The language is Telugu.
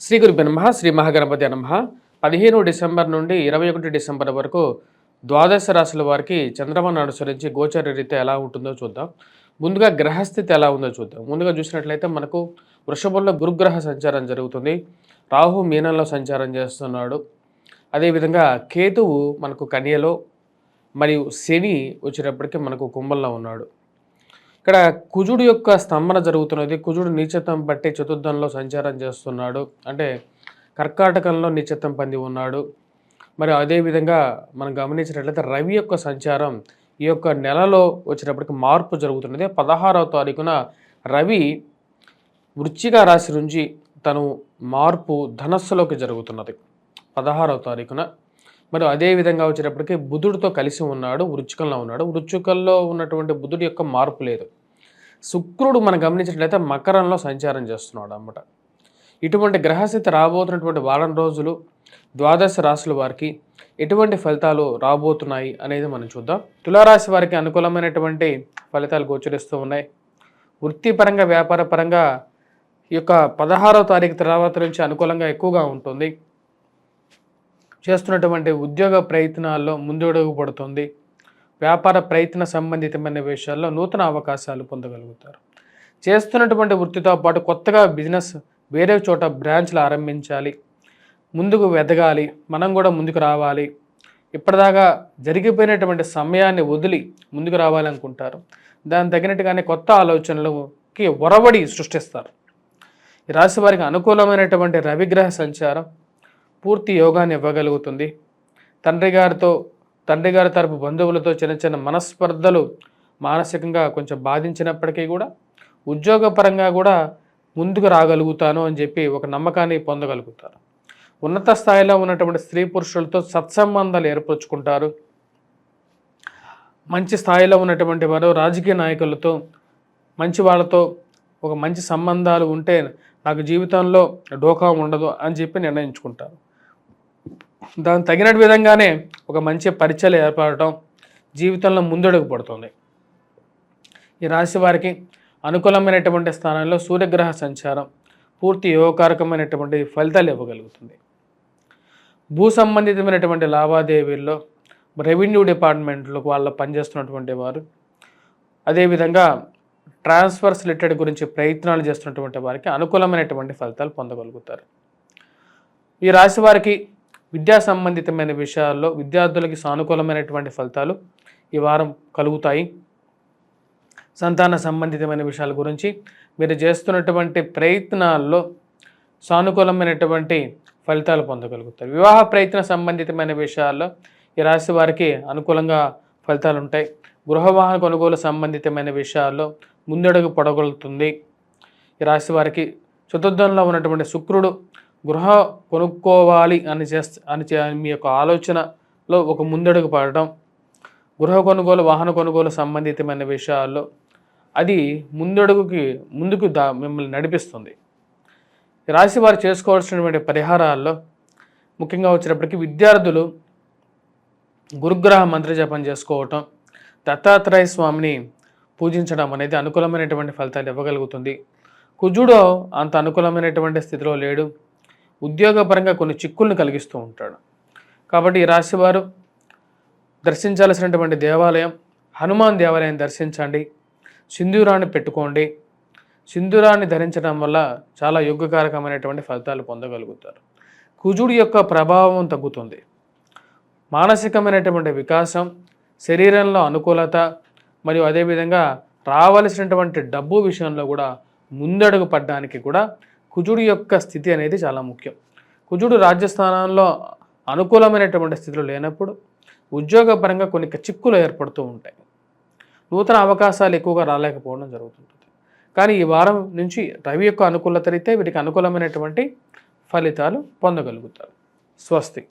శ్రీ గురుభ్యో నమః. శ్రీ మహాగణపతి నమః. 15 డిసెంబర్ నుండి 21 డిసెంబర్ వరకు ద్వాదశ రాశుల వారికి చంద్రమను అనుసరించి గోచర రీత్యా ఎలా ఉంటుందో చూద్దాం. ముందుగా గ్రహస్థితి ఎలా ఉందో చూద్దాం. ముందుగా చూసినట్లయితే మనకు వృషభంలో గురుగ్రహ సంచారం జరుగుతుంది. రాహు మీనంలో సంచారం చేస్తున్నాడు. అదేవిధంగా కేతువు మనకు కన్యలో, మరియు శని వచ్చేటప్పటికి మనకు కుంభంలో ఉన్నాడు. ఇక్కడ కుజుడు యొక్క స్తంభన జరుగుతున్నది. కుజుడు నీచత్వం బట్టి చతుర్థంలో సంచారం చేస్తున్నాడు. అంటే కర్కాటకంలో నీచత్వం పొంది ఉన్నాడు. మరి అదేవిధంగా మనం గమనించినట్లయితే రవి యొక్క సంచారం ఈ యొక్క నెలలో వచ్చేటప్పటికి మార్పు జరుగుతున్నది. 16వ తారీఖున రవి వృశ్చిక రాశి నుంచి తను మార్పు ధనస్సులోకి జరుగుతున్నది 16వ తారీఖున. మరి అదేవిధంగా వచ్చేటప్పటికి బుధుడితో కలిసి ఉన్నాడు, వృశ్చికంలో ఉన్నాడు. వృశ్చికంలో ఉన్నటువంటి బుధుడి యొక్క మార్పు లేదు. శుక్రుడు మనం గమనించినట్లయితే మకరంలో సంచారం చేస్తున్నాడు అన్నమాట. ఇటువంటి గ్రహస్థితి రాబోతున్నటువంటి వారం రోజులు ద్వాదశ రాశుల వారికి ఎటువంటి ఫలితాలు రాబోతున్నాయి అనేది మనం చూద్దాం. తులారాశి వారికి అనుకూలమైనటువంటి ఫలితాలు గోచరిస్తూ ఉన్నాయి. వృత్తిపరంగా, వ్యాపార పరంగా ఈ యొక్క 16వ తారీఖు తర్వాత నుంచి అనుకూలంగా ఎక్కువగా ఉంటుంది. చేస్తున్నటువంటి ఉద్యోగ ప్రయత్నాల్లో ముందడుగు పడుతుంది. వ్యాపార ప్రయత్న సంబంధితమైన విషయాల్లో నూతన అవకాశాలు పొందగలుగుతారు. చేస్తున్నటువంటి వృత్తితో పాటు కొత్తగా బిజినెస్ వేరే చోట బ్రాంచ్లు ఆరంభించాలి, ముందుకు ఎదగాలి, మనం కూడా ముందుకు రావాలి, ఇప్పటిదాకా జరిగిపోయినటువంటి సమయాన్ని వదిలి ముందుకు రావాలనుకుంటారు. దానికి తగినట్టుగానే కొత్త ఆలోచనలకి ఒరవడి సృష్టిస్తారు. ఈ రాశి వారికి అనుకూలమైనటువంటి రవిగ్రహ సంచారం పూర్తి యోగాన్ని ఇవ్వగలుగుతుంది. తండ్రి గారి తరపు బంధువులతో చిన్న చిన్న మనస్పర్ధలు మానసికంగా కొంచెం బాధించినప్పటికీ కూడా ఉద్యోగపరంగా కూడా ముందుకు రాగలుగుతాను అని చెప్పి ఒక నమ్మకాన్ని పొందగలుగుతారు. ఉన్నత స్థాయిలో ఉన్నటువంటి స్త్రీ పురుషులతో సత్సంబంధాలు ఏర్పరచుకుంటారు. మంచి స్థాయిలో ఉన్నటువంటి వారు రాజకీయ నాయకులతో, మంచి వాళ్ళతో ఒక మంచి సంబంధాలు ఉంటే నాకు జీవితంలో డోకా ఉండదు అని చెప్పి నిర్ణయించుకుంటారు. దానికి తగిన విధంగానే ఒక మంచి పరిచయాలు ఏర్పడటం జీవితంలో ముందడుగు పడుతుంది. ఈ రాశి వారికి అనుకూలమైనటువంటి స్థానంలో సూర్యగ్రహ సంచారం పూర్తి యోగకారకమైనటువంటి ఫలితాలు ఇవ్వగలుగుతుంది. భూ సంబంధితమైనటువంటి లావాదేవీల్లో రెవెన్యూ డిపార్ట్మెంట్లో వాళ్ళు పనిచేస్తున్నటువంటి వారు, అదేవిధంగా ట్రాన్స్ఫర్స్ రిలేటెడ్ గురించి ప్రయత్నాలు చేస్తున్నటువంటి వారికి అనుకూలమైనటువంటి ఫలితాలు పొందగలుగుతారు. ఈ రాశి వారికి విద్యా సంబంధితమైన విషయాల్లో విద్యార్థులకి సానుకూలమైనటువంటి ఫలితాలు ఈ వారం కలుగుతాయి. సంతాన సంబంధితమైన విషయాల గురించి మీరు చేస్తున్నటువంటి ప్రయత్నాల్లో సానుకూలమైనటువంటి ఫలితాలు పొందగలుగుతారు. వివాహ ప్రయత్న సంబంధితమైన విషయాల్లో ఈ రాశి వారికి అనుకూలంగా ఫలితాలు ఉంటాయి. గృహవాహన కొనుగోలు సంబంధితమైన విషయాల్లో ముందడుగు పడగలుగుతుంది. ఈ రాశి వారికి చతుర్థంలో ఉన్నటువంటి శుక్రుడు గృహ కొనుక్కోవాలి అని మీ యొక్క ఆలోచనలో ఒక ముందడుగు పడటం, గృహ కొనుగోలు, వాహన కొనుగోలు సంబంధితమైన విషయాల్లో అది ముందుకు మిమ్మల్ని నడిపిస్తుంది. రాశి వారు చేసుకోవాల్సినటువంటి పరిహారాల్లో ముఖ్యంగా వచ్చేటప్పటికి విద్యార్థులు గురుగ్రహ మంత్ర జపం చేసుకోవటం, దత్తాత్రేయ స్వామిని పూజించడం అనేది అనుకూలమైనటువంటి ఫలితాలు ఇవ్వగలుగుతుంది. కుజుడు అంత అనుకూలమైనటువంటి స్థితిలో లేడు. ఉద్యోగపరంగా కొన్ని చిక్కులను కలిగిస్తూ ఉంటాడు. కాబట్టి ఈ రాశివారు దర్శించాల్సినటువంటి దేవాలయం హనుమాన్ దేవాలయం దర్శించండి. సింధూరాన్ని పెట్టుకోండి. సింధూరాన్ని ధరించడం వల్ల చాలా యోగకారకమైనటువంటి ఫలితాలు పొందగలుగుతారు. కుజుడి యొక్క ప్రభావం తగ్గుతుంది. మానసికమైనటువంటి వికాసం, శరీరంలో అనుకూలత, మరియు అదేవిధంగా రావలసినటువంటి డబ్బు విషయంలో కూడా ముందడుగు పడడానికి కూడా కుజుడి యొక్క స్థితి అనేది చాలా ముఖ్యం. కుజుడు రాజ్యస్థానంలో అనుకూలమైనటువంటి స్థితిలో లేనప్పుడు ఉద్యోగపరంగా కొన్ని చిక్కులు ఏర్పడుతూ ఉంటాయి. నూతన అవకాశాలు ఎక్కువగా రాలేకపోవడం జరుగుతుంటుంది. కానీ ఈ వారం నుంచి రవి యొక్క అనుకూలత రీతే వీటికి అనుకూలమైనటువంటి ఫలితాలు పొందగలుగుతారు. స్వస్తి.